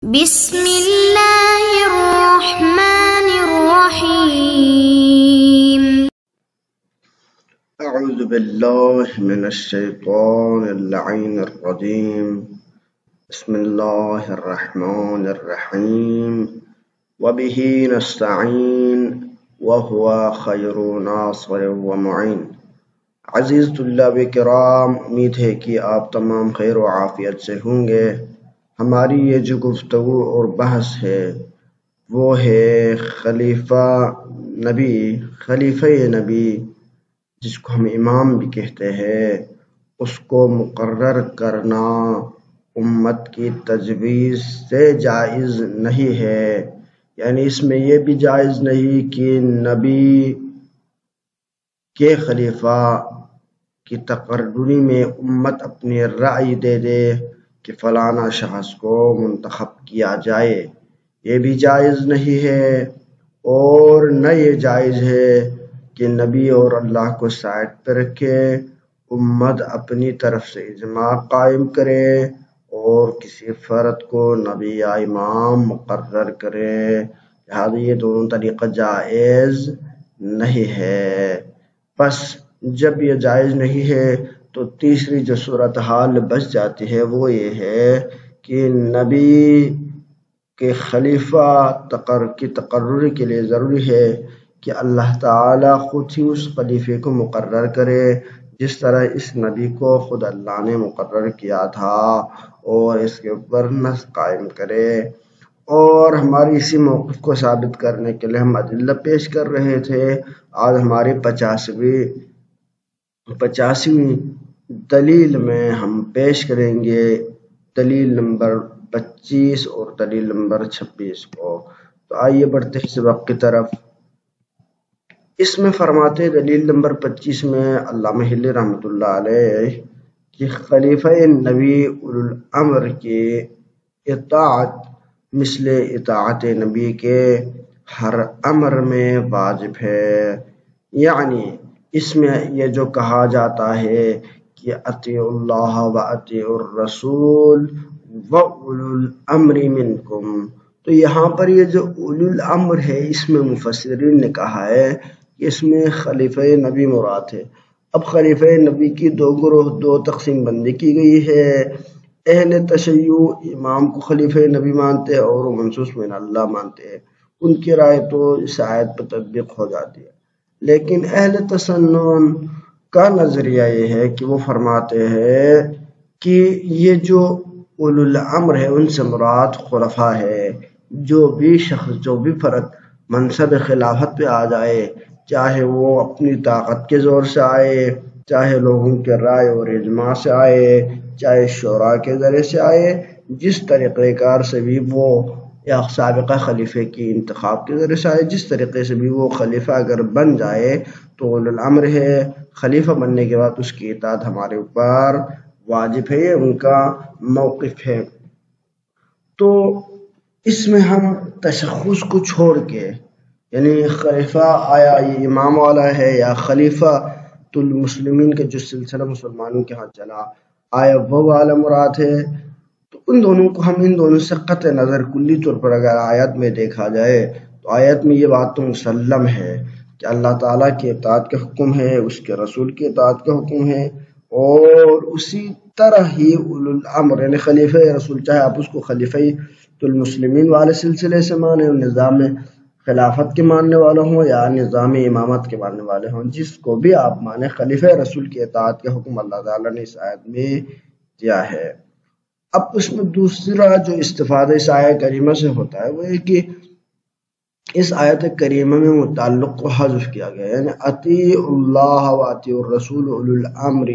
بسم الله الرحمن الرحيم. أعوذ بالله من الشيطان اللعين الرجيم. بسم الله الرحمن الرحيم وبه نستعين وهو خير ناصر ومعين. عزیز طلاب کرام، امید ہے کہ آپ تمام خیر و عافیت سے ہوں گے۔ ہماری یہ جو گفتگو اور بحث ہے وہ ہے خلیفہ نبی جس کو ہم امام بھی کہتے ہیں، اس کو مقرر کرنا امت کی تجویز سے جائز نہیں ہے۔ یعنی اس میں یہ بھی جائز نہیں کہ نبی کے خلیفہ کی تقرری میں امت اپنی رائے دے دے کہ فلانا شخص کو منتخب کیا جائے، یہ بھی جائز نہیں ہے۔ اور نہ یہ جائز ہے کہ نبی اور اللہ کو سائڈ پہ رکھے امت اپنی طرف سے اجماع قائم کرے اور کسی فرد کو نبی یا امام مقرر کرے، لہذا یہ دونوں طریقہ جائز نہیں ہے۔ بس جب یہ جائز نہیں ہے تو تیسری جو صورتحال بچ جاتی ہے وہ یہ ہے کہ نبی کے خلیفہ کی تقرری کے لیے ضروری ہے کہ اللہ تعالی خود ہی اس خلیفے کو مقرر کرے، جس طرح اس نبی کو خود اللہ نے مقرر کیا تھا، اور اس کے اوپر نص قائم کرے۔ اور ہماری اسی موقف کو ثابت کرنے کے لیے ہم ادلہ پیش کر رہے تھے۔ آج ہماری 85ویں دلیل میں ہم پیش کریں گے دلیل نمبر 25 اور دلیل نمبر 26 کو۔ تو آئیے بڑھتے ہیں سبق کی طرف۔ اس میں فرماتے دلیل نمبر 25 میں علامہ حلی رحمۃ اللہ علیہ کہ خلیفہ نبی اولو الامر کی اطاعت مثل اطاعت نبی کے ہر امر میں واجب ہے۔ یعنی اس میں یہ جو کہا جاتا ہے کہ اطیعوا اللہ و اطیعوا الرسول و اولو الامر منکم، تو یہاں پر یہ جو اولو الامر ہے اس میں مفسرین نے کہا ہے کہ اس میں خلیفہ نبی مراد ہے۔ اب خلیفہ نبی کی دو تقسیم بندی کی گئی ہے۔ اہل تشیع امام کو خلیفہ نبی مانتے ہیں اور منصوص من اللہ مانتے ہیں، ان کی رائے تو اس آیت پر تطبیق ہو جاتی ہے۔ لیکن اہل تسنن کا نظریہ یہ ہے کہ وہ فرماتے ہیں کہ یہ جو اولو الامر ہے ان سے مراد خلفاء ہے۔ جو بھی شخص، جو بھی فرد منصب خلافت پہ آ جائے، چاہے وہ اپنی طاقت کے زور سے آئے، چاہے لوگوں کے رائے اور اجماع سے آئے، چاہے شورا کے ذریعے سے آئے، جس طریقہ کار سے بھی وہ یا سابقہ خلیفے کی انتخاب کے ذریعے سے آئے، جس طریقے سے بھی وہ خلیفہ اگر بن جائے تو اولو الامر ہے۔ خلیفہ بننے کے بعد اس کی اطاعت ہمارے اوپر واجب ہے، یہ ان کا موقف ہے۔ تو اس میں ہم تشخص کو چھوڑ کے، یعنی خلیفہ آیا یہ امام والا ہے یا خلیفہ المسلمین کا جو سلسلہ مسلمانوں کے ہاں چلا آیا وہ والا مراد ہے، تو ان دونوں سے قطع نظر کلی طور پر اگر آیت میں دیکھا جائے تو آیت میں یہ بات تو مسلم ہے کہ اللہ تعالیٰ کی اطاعت کا حکم ہے، اس کے رسول کی اطاعت کا حکم ہے، اور اسی طرح ہی اولو الامر یعنی خلیفہ رسول، چاہے آپ اس کو خلیفہ المسلمین والے سلسلے سے مانیں، نظام خلافت کے ماننے والے ہوں یا نظام امامت کے ماننے والے ہوں، جس کو بھی آپ مانیں، خلیفہ رسول کی اطاعت کا حکم اللہ تعالیٰ نے اس آیت میں دیا ہے۔ اب اس میں دوسرا جو استفادہ اس آیت کریمہ سے ہوتا ہے وہ ہے کہ اس آیت کریمہ میں متعلق کو حذف کیا گیا، یعنی اطیعوا اللہ و اطیعوا الرسول اولو الامر،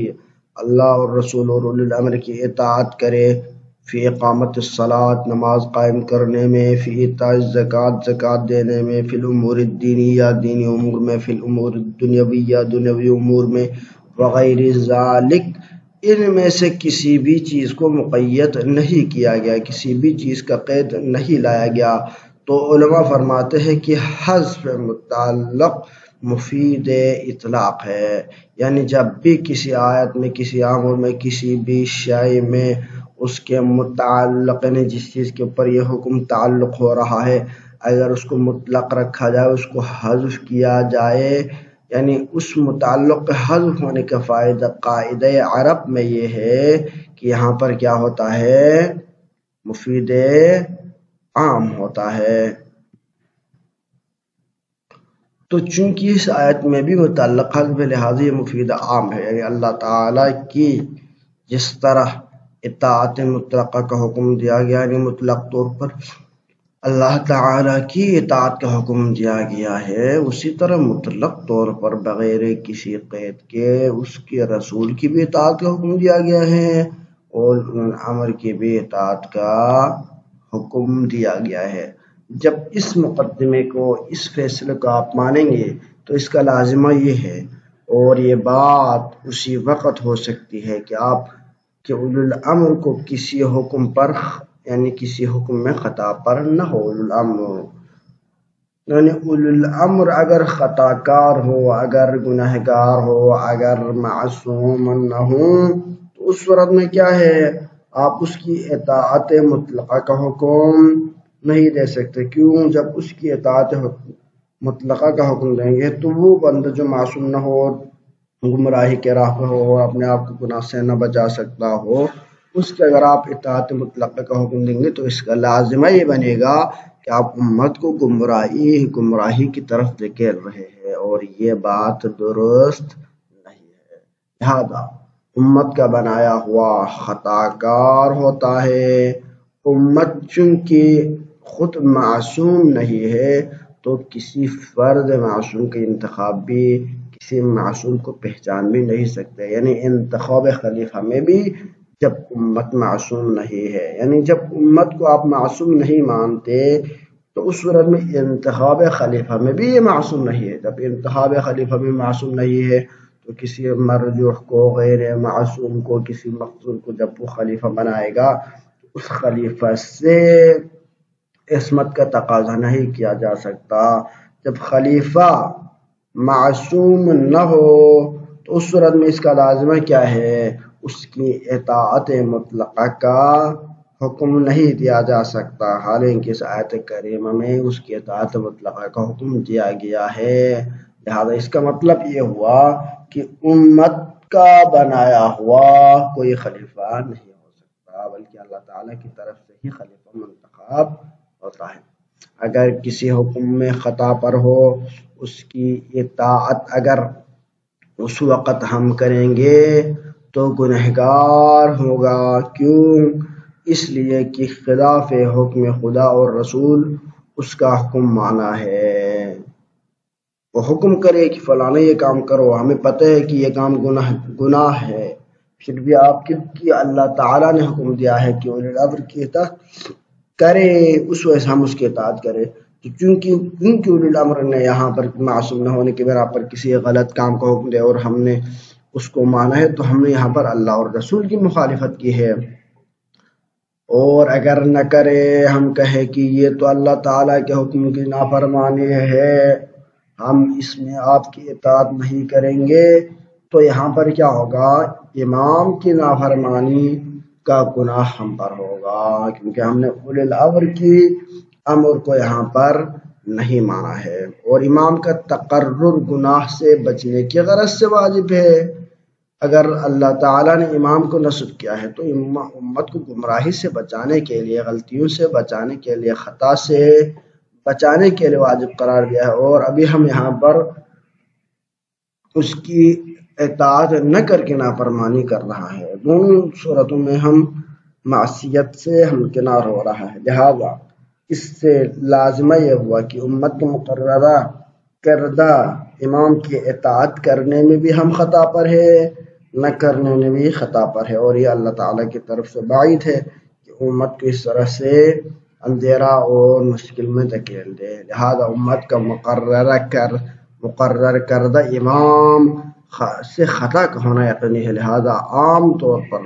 اللہ اور رسول اور اولو الامر کی اطاعت کرے، فی اقامت الصلاۃ نماز قائم کرنے میں، فی ایتاء الزکوٰۃ زکوٰۃ دینے میں، فی الامور الدینیہ دینی امور میں، فی الامور الدنیویہ دنیوی امور میں، وغیر ذالک، ان میں سے کسی بھی چیز کو مقید نہیں کیا گیا، کسی بھی چیز کا قید نہیں لایا گیا۔ تو علماء فرماتے ہیں کہ حذف متعلق مفید اطلاق ہے، یعنی جب بھی کسی آیت میں، کسی امر میں، کسی بھی شے میں اس کے متعلق یعنی جس چیز کے اوپر یہ حکم تعلق ہو رہا ہے اگر اس کو مطلق رکھا جائے، اس کو حذف کیا جائے، یعنی اس متعلق کے حذف ہونے کا فائدہ قاعدہ عرب میں یہ ہے کہ یہاں پر کیا ہوتا ہے، مفید عام ہوتا ہے۔ تو چونکہ اس آیت میں بھی متعلق حذف لہٰذا یہ مفید عام ہے، یعنی اللہ تعالیٰ کی جس طرح اطاعت مطلقہ کا حکم دیا گیا، یعنی مطلق طور پر اللہ تعالیٰ کی اطاعت کا حکم دیا گیا ہے، اسی طرح مطلق طور پر بغیر کسی قید کے اس کے رسول کی بھی اطاعت کا حکم دیا گیا ہے اور امر کی بھی اطاعت کا حکم دیا گیا ہے۔ جب اس مقدمے کو، اس فیصلے کو آپ مانیں گے تو اس کا لازمہ یہ ہے، اور یہ بات اسی وقت ہو سکتی ہے کہ آپ کہ اولو الامر کو کسی حکم پر یعنی کسی حکم میں خطا پر نہ ہو۔ اولو الامر یعنی اولو الامر اگر خطا کار ہو، اگر گناہگار ہو، اگر معصوم نہ ہو تو اس صورت میں کیا ہے، آپ اس کی اطاعت مطلقہ کا حکم نہیں دے سکتے۔ کیوں؟ جب اس کی اطاعت مطلقہ کا حکم دیں گے تو وہ بندہ جو معصوم نہ ہو، گمراہی کے راہ پہ ہو، اپنے آپ کو گناہ سے نہ بچا سکتا ہو، اس کے اگر آپ اطاعت مطلقہ کا حکم دیں گے تو اس کا لازمہ یہ بنے گا کہ آپ امت کو گمراہی کی طرف دھکیل رہے ہیں، اور یہ بات درست نہیں ہے۔ لہذا امت کا بنایا ہوا خطا کار ہوتا ہے۔ امت چونکہ خود معصوم نہیں ہے تو کسی فرد معصوم کا انتخاب بھی کسی معصوم کو پہچان بھی نہیں سکتے، یعنی انتخاب خلیفہ میں بھی جب امت معصوم نہیں ہے، یعنی جب امت کو آپ معصوم نہیں مانتے تو اس صورت میں انتخاب خلیفہ میں بھی یہ معصوم نہیں ہے۔ جب انتخاب خلیفہ میں معصوم نہیں ہے تو کسی مرجوح کو، غیر معصوم کو، کسی مقصود کو جب وہ خلیفہ بنائے گا اس خلیفہ سے عصمت کا تقاضا نہیں کیا جا سکتا۔ جب خلیفہ معصوم نہ ہو تو اس صورت میں اس کا لازمہ کیا ہے، اس کی اطاعت مطلقہ کا حکم نہیں دیا جا سکتا، حالانکہ اس آیت کریمہ میں اس کی اطاعت مطلقہ کا حکم دیا گیا ہے۔ لہذا اس کا مطلب یہ ہوا کہ امت کا بنایا ہوا کوئی خلیفہ نہیں ہو سکتا، بلکہ اللہ تعالیٰ کی طرف سے ہی خلیفہ منتخب ہوتا ہے۔ اگر کسی حکم میں خطا پر ہو، اس کی اطاعت اگر اس وقت ہم کریں گے تو گنہگار ہوگا۔ کیوں؟ اس لیے کہ خلاف حکم خدا اور رسول اس کا حکم مانا ہے۔ وہ حکم کرے کہ فلانا یہ کام کرو، ہمیں پتہ ہے کہ یہ کام گناہ ہے، پھر بھی آپ کی اللہ تعالیٰ نے حکم دیا ہے کہ اولو الامر کی اطاعت کرے، اس وجہ سے ہم اس کی اطاعت کریں۔ تو چونکہ اولو الامر نے یہاں پر معصوم نہ ہونے کے بنا پر کسی غلط کام کا حکم دیا اور ہم نے اس کو مانا ہے تو ہم نے یہاں پر اللہ اور رسول کی مخالفت کی ہے۔ اور اگر نہ کرے، ہم کہیں کہ یہ تو اللہ تعالیٰ کے حکم کی نافرمانی ہے، ہم اس میں آپ کی اطاعت نہیں کریں گے، تو یہاں پر کیا ہوگا، امام کی نافرمانی کا گناہ ہم پر ہوگا، کیونکہ ہم نے اولو الامر کی امر کو یہاں پر نہیں مانا ہے۔ اور امام کا تقرر گناہ سے بچنے کی غرض سے واجب ہے۔ اگر اللہ تعالیٰ نے امام کو نصب کیا ہے تو امت کو گمراہی سے بچانے کے لیے، غلطیوں سے بچانے کے لیے، خطا سے بچانے کے لیے واجب قرار دیا ہے، اور ابھی ہم یہاں پر اس کی اطاعت نہ کر کے نافرمانی کر رہا ہے۔ دونوں صورتوں میں ہم معصیت سے ہمکنار ہو رہا ہے۔ لہذا اس سے لازمہ یہ ہوا کہ امت کے مقررہ کردہ امام کی اطاعت کرنے میں بھی ہم خطا پر ہے، نہ کرنے میں بھی خطا پر ہے، اور یہ اللہ تعالیٰ کی طرف سے بعید ہے کہ امت کو اس طرح سے اندھیرا اور مشکل میں دھکیل دے۔ لہذا امت کا مقرر کردہ امام سے خطا کا ہونا یقینی ہے، لہذا عام طور پر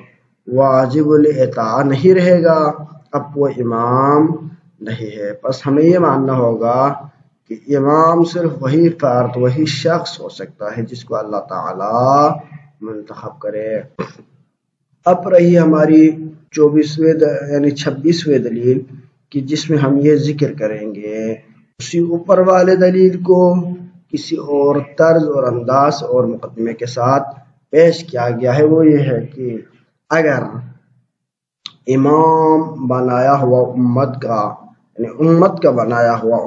واجب الاطاعت نہیں رہے گا، اب وہ امام نہیں ہے۔ بس ہمیں یہ ماننا ہوگا کہ امام صرف وہی فرد، وہی شخص ہو سکتا ہے جس کو اللہ تعالیٰ منتخب کرے۔ اب رہی ہماری 24ویں یعنی 26ویں دلیل کہ جس میں ہم یہ ذکر کریں گے اسی اوپر والے دلیل کو کسی اور طرز اور انداز اور مقدمے کے ساتھ پیش کیا گیا ہے۔ وہ یہ ہے کہ اگر امام بنایا ہوا امت کا یعنی امت کا بنایا ہوا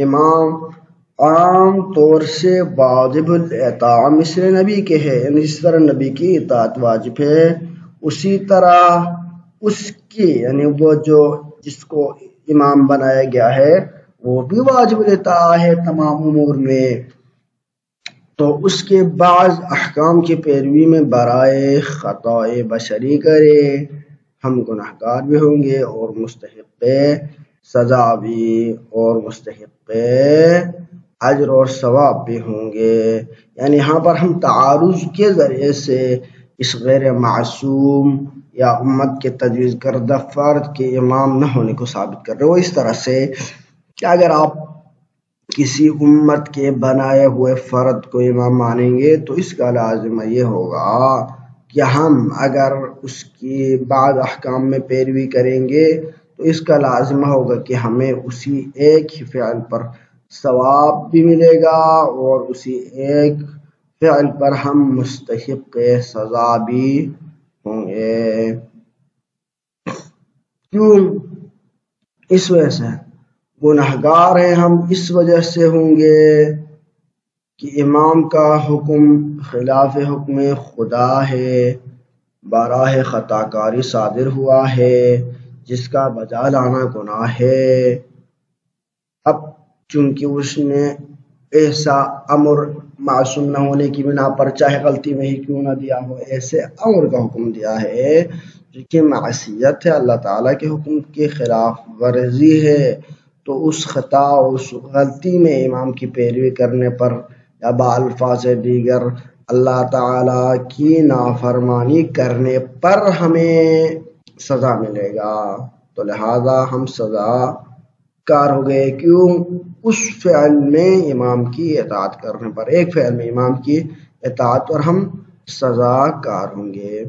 امام عام طور سے واجب الاطاعہ مثل نبی کے ہے، یعنی جس طرح نبی کی اطاعت واجب ہے اسی طرح اس کی یعنی وہ جو جس کو امام بنایا گیا ہے وہ بھی واجب الاطاعہ ہے تمام امور میں، تو اس کے بعض احکام کی پیروی میں برائے خطا بشری کرے ہم گناہگار بھی ہوں گے اور مستحق سزا بھی اور مستحق اجر اور ثواب بھی ہوں گے۔ یعنی یہاں پر ہم تعارض کے ذریعے سے اس غیر معصوم یا امت کے تجویز کردہ فرد کے امام نہ ہونے کو ثابت کر رہے ہیں۔ وہ اس طرح سے کہ اگر آپ کسی امت کے بنائے ہوئے فرد کو امام مانیں گے تو اس کا لازمہ یہ ہوگا کہ ہم اگر اس کی بعض احکام میں پیروی کریں گے تو اس کا لازمہ ہوگا کہ ہمیں اسی ایک ہی فعل پر ثواب بھی ملے گا اور اسی ایک فعل پر ہم مستحق سزا بھی ہوں گے۔ کیوں؟ اس وجہ سے گناہگار ہیں ہم اس وجہ سے ہوں گے کہ امام کا حکم خلاف حکم خدا ہے، براہ خطا کاری صادر ہوا ہے جس کا بجا لانا گناہ ہے۔ اب چونکہ اس نے ایسا امر معصوم نہ ہونے کی بنا پر چاہے غلطی میں ہی کیوں نہ دیا ہو ایسے امر کا حکم دیا ہے جو کہ معصیت ہے، اللہ تعالیٰ کے حکم کے خلاف ورزی ہے، تو اس خطا اور اس غلطی میں امام کی پیروی کرنے پر یا بالفاظ دیگر اللہ تعالیٰ کی نافرمانی کرنے پر ہمیں سزا ملے گا، تو لہذا ہم سزا کار ہو گئے۔ کیوں؟ اس فعل میں امام کی اطاعت کرنے پر، ایک فعل میں امام کی اطاعت پر ہم سزا کار ہوں گے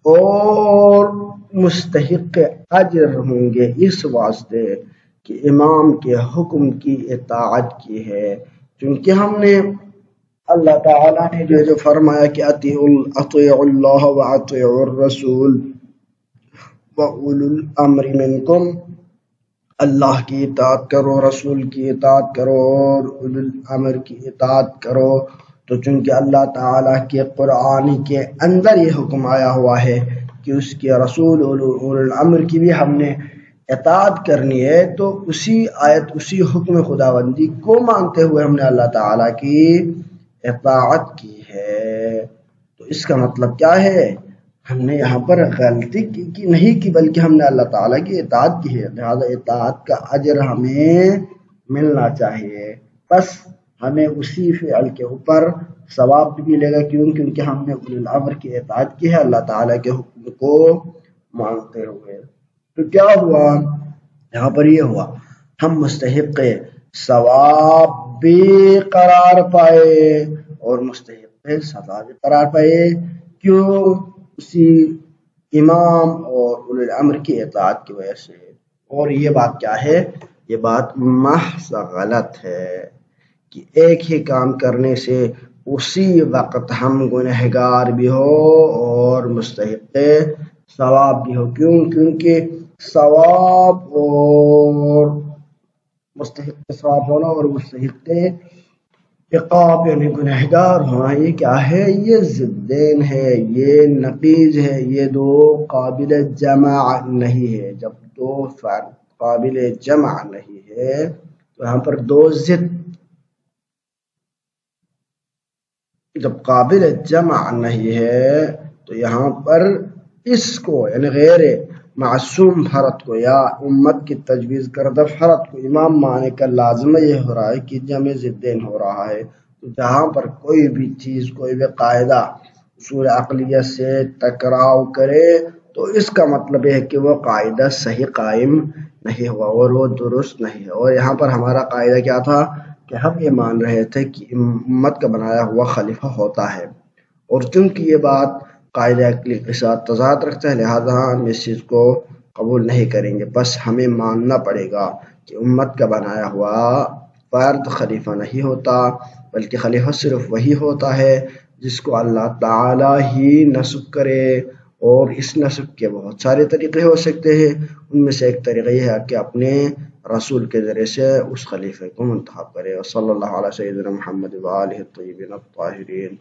اور مستحق اجر ہوں گے اس واسطے کہ امام کے حکم کی اطاعت کی ہے، چونکہ ہم نے اللہ تعالیٰ نے جو فرمایا کہ اطیعوا اللہ واطیعوا الرسول وَأُولُو الْأَمْرِ مِنْكُمْ، اللہ کی اطاعت کرو، رسول کی اطاعت کرو اور اولو الامر کی اطاعت کرو، تو چونکہ اللہ تعالیٰ کے قرآن کے اندر یہ حکم آیا ہوا ہے کہ اس کے رسول اولو الامر کی بھی ہم نے اطاعت کرنی ہے، تو اسی آیت اسی حکم خداوندی کو مانتے ہوئے ہم نے اللہ تعالیٰ کی اطاعت کی ہے۔ تو اس کا مطلب کیا ہے؟ ہم نے یہاں پر غلطی کی نہیں کی بلکہ ہم نے اللہ تعالیٰ کی اطاعت کی ہے، لہذا اطاعت کا اجر ہمیں ملنا چاہیے، بس ہمیں اسی فعل کے اوپر ثواب بھی ملے گا۔ کیوں؟ کیونکہ ہم نے اولو الامر کی اطاعت کی ہے اللہ تعالیٰ کے حکم کو مانتے ہوئے۔ تو کیا ہوا یہاں پر؟ یہ ہوا ہم مستحق ثواب بھی قرار پائے اور مستحق سزا بھی قرار پائے۔ کیوں؟ اسی امام اور اولو الامر کی اطاعت کی وجہ سے۔ اور یہ بات کیا ہے؟ یہ بات محض غلط ہے کہ ایک ہی کام کرنے سے اسی وقت ہم گنہگار بھی ہو اور مستحق ثواب بھی ہو۔ کیوں؟ کیونکہ ثواب اور مستحق ثواب ہونا اور مستحق عقاب یعنی گنہگار ہونا یہ کیا ہے؟ یہ ضدین ہے، یہ نقیض ہے، یہ دو قابل جمع نہیں ہے۔ جب دو فعل قابل جمع نہیں ہے تو یہاں پر دو ضد، جب قابل جمع نہیں ہے تو یہاں پر اس کو یعنی غیر معصوم فرد کو یا امت کی تجویز کردہ فرد کو امام ماننے کا لازمہ یہ ہو رہا ہے کہ جمع ضدین ہو رہا ہے۔ تو جہاں پر کوئی بھی چیز، کوئی بھی قاعدہ اصول عقلیہ سے ٹکراؤ کرے تو اس کا مطلب یہ ہے کہ وہ قاعدہ صحیح قائم نہیں ہوا اور وہ درست نہیں ہے۔ اور یہاں پر ہمارا قاعدہ کیا تھا کہ ہم یہ مان رہے تھے کہ امت کا بنایا ہوا خلیفہ ہوتا ہے، اور چونکہ یہ بات قاعدہ عقلی کے ساتھ تضاد رکھتا ہے، لہذا ہم اس چیز کو قبول نہیں کریں گے۔ بس ہمیں ماننا پڑے گا کہ امت کا بنایا ہوا فرد خلیفہ نہیں ہوتا، بلکہ خلیفہ صرف وہی ہوتا ہے جس کو اللہ تعالی ہی نصب کرے، اور اس نصب کے بہت سارے طریقے ہو سکتے ہیں، ان میں سے ایک طریقہ یہ ہے کہ اپنے رسول کے ذریعے سے اس خلیفے کو منتخب کرے۔ صلی اللہ علیہ سیدنا محمد وآلہ الطیبین الطاہرین۔